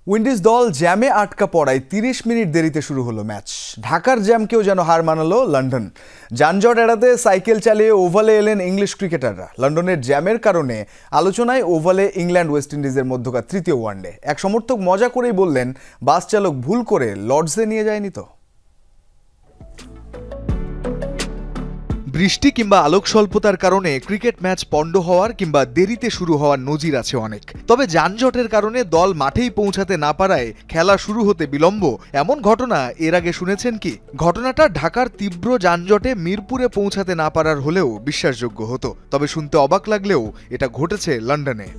Windies দল জ্যামে আটকা পড়ায় ৩০ মিনিট দেরিতে শুরু হলো ম্যাচ। ঢাকার জ্যামকেও যেন হার মানালো লন্ডন। যানজট এড়াতে সাইকেল চালিয়ে ওভালে এলেন ইংলিশ ক্রিকেটাররা। লন্ডনের জ্যামের কারণে আলোচনায় ওভালে ইংল্যান্ড ওয়েস্ট ইন্ডিজের মধ্যকার তৃতীয় ওয়ানডে। এক সমর্থক মজা করেই বললেন, বাস চালক ভুল করে লর্ডসে নিয়ে যায়নি তো। বৃষ্টি কিংবা আলোক স্বল্পতার কারণে ক্রিকেট ম্যাচ পণ্ড হওয়ার কিংবা দেরিতে শুরু হওয়ার নজির আছে অনেক। তবে যানজটের কারণে দল মাঠেই পৌঁছাতে না পারায় খেলা শুরু হতে বিলম্ব, এমন ঘটনা এর আগে শুনেছেন কি? ঘটনাটা ঢাকার তীব্র যানজটে মিরপুরে পৌঁছাতে না পারার হলেও বিশ্বাসযোগ্য হতো। তবে শুনতে অবাক লাগলেও এটা ঘটেছে লন্ডনে।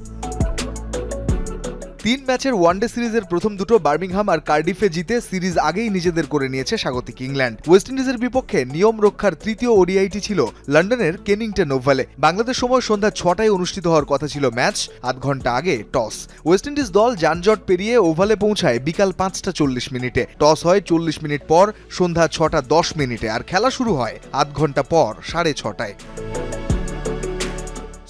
৩ ম্যাচের ওয়ানডে সিরিজের প্রথম দুটো বার্মিংহাম আর কার্ডিফে জিতে সিরিজ আগেই নিজেদের করে নিয়েছে স্বাগতিক ইংল্যান্ড। ওয়েস্ট ইন্ডিজের বিপক্ষে নিয়ম রক্ষার তৃতীয় ওডিআইটি ছিল লন্ডনের কেনিংটন ওভালে। বাংলাদেশ সময় সন্ধ্যা ৬টায় অনুষ্ঠিত হওয়ার কথা ছিল ম্যাচ। আধ ঘন্টা আগে টস। ওয়েস্ট ইন্ডিজ দল যানজট পেরিয়ে ওভালে পৌঁছায় বিকাল ৫টা ৪০ মিনিটে। টস হয় ৪০ মিনিট পর সন্ধ্যা ৬টা ১০ মিনিটে, আর খেলা শুরু হয় আধ ঘন্টা পর ৬:৩০টায়।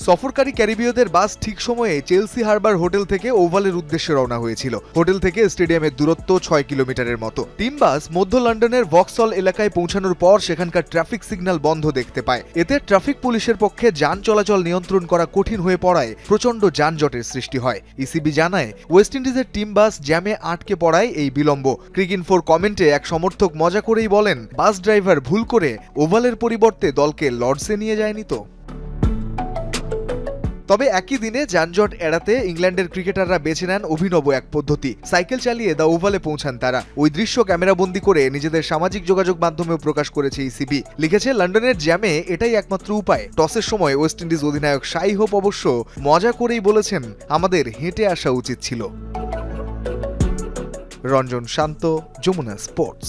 সফরকারী ক্যারিবীয়দের বাস ঠিক সময়ে চেলসি হারবার হোটেল থেকে ওভালের উদ্দেশ্যে রওনা হয়েছিল। হোটেল থেকে স্টেডিয়ামের দূরত্ব ৬ কিলোমিটারের মতো। টিম বাস মধ্য লন্ডনের ভক্সহল এলাকায় পৌঁছানোর পর সেখানকার ট্রাফিক সিগন্যাল বন্ধ দেখতে পায়। এতে ট্রাফিক পুলিশের পক্ষে যান চলাচল নিয়ন্ত্রণ করা কঠিন হয়ে পড়ায় প্রচণ্ড যানজটের সৃষ্টি হয়। ইসিবি জানায়, ওয়েস্ট ইন্ডিজের টিম বাস জ্যামে আটকে পড়ায় এই বিলম্ব। ক্রিকইনফোর কমেন্টে এক সমর্থক মজা করেই বলেন, বাস ড্রাইভার ভুল করে ওভালের পরিবর্তে দলকে লর্ডসে নিয়ে যায়নি তো। তবে একই দিনে যানজট এড়াতে ইংল্যান্ডের ক্রিকেটাররা বেছে নেন অভিনব এক পদ্ধতি। সাইকেল চালিয়ে দ্য ওভালে পৌঁছান তারা। ওই দৃশ্য ক্যামেরাবন্দি করে নিজেদের সামাজিক যোগাযোগ মাধ্যমেও প্রকাশ করেছে ইসিবি। লিখেছে, লন্ডনের জ্যামে এটাই একমাত্র উপায়। টসের সময় ওয়েস্ট ইন্ডিজ অধিনায়ক শাই হোপ অবশ্য মজা করেই বলেছেন, আমাদের হেঁটে আসা উচিত ছিল। রঞ্জন শান্ত, যমুনা স্পোর্টস।